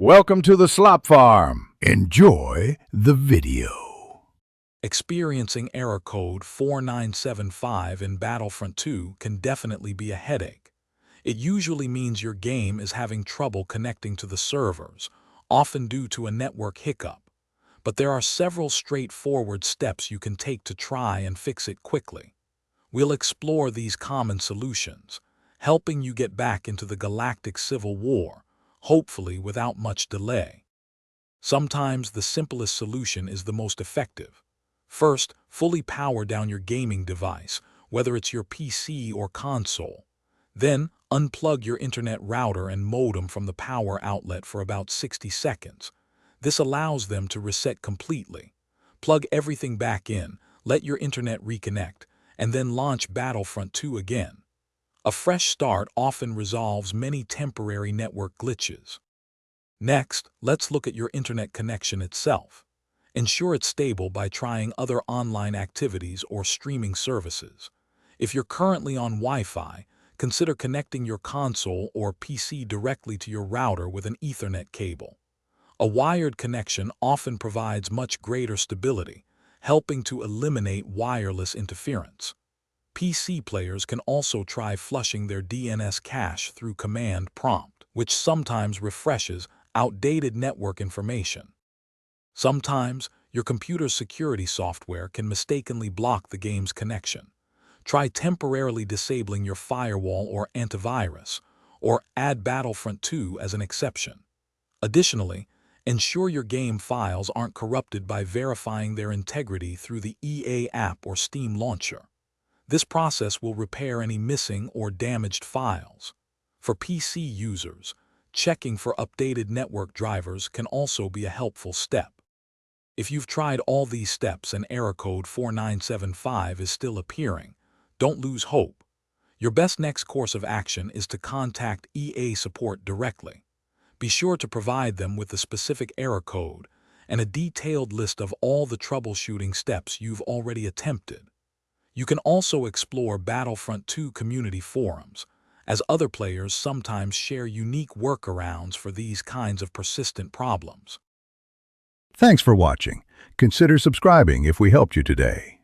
Welcome to the Slop Farm. Enjoy the video. Experiencing error code 4975 in Battlefront 2 can definitely be a headache. It usually means your game is having trouble connecting to the servers, often due to a network hiccup. But there are several straightforward steps you can take to try and fix it quickly. We'll explore these common solutions, helping you get back into the galactic civil war, hopefully without much delay. Sometimes the simplest solution is the most effective. First, fully power down your gaming device, whether it's your PC or console. Then, unplug your internet router and modem from the power outlet for about 60 seconds. This allows them to reset completely. Plug everything back in, let your internet reconnect, and then launch Battlefront 2 again. A fresh start often resolves many temporary network glitches. Next, let's look at your internet connection itself. Ensure it's stable by trying other online activities or streaming services. If you're currently on Wi-Fi, consider connecting your console or PC directly to your router with an Ethernet cable. A wired connection often provides much greater stability, helping to eliminate wireless interference. PC players can also try flushing their DNS cache through command prompt, which sometimes refreshes outdated network information. Sometimes, your computer's security software can mistakenly block the game's connection. Try temporarily disabling your firewall or antivirus, or add Battlefront 2 as an exception. Additionally, ensure your game files aren't corrupted by verifying their integrity through the EA app or Steam launcher. This process will repair any missing or damaged files. For PC users, checking for updated network drivers can also be a helpful step. If you've tried all these steps and error code 4975 is still appearing, don't lose hope. Your best next course of action is to contact EA support directly. Be sure to provide them with the specific error code and a detailed list of all the troubleshooting steps you've already attempted. You can also explore Battlefront 2 community forums, as other players sometimes share unique workarounds for these kinds of persistent problems. Thanks for watching. Consider subscribing if we helped you today.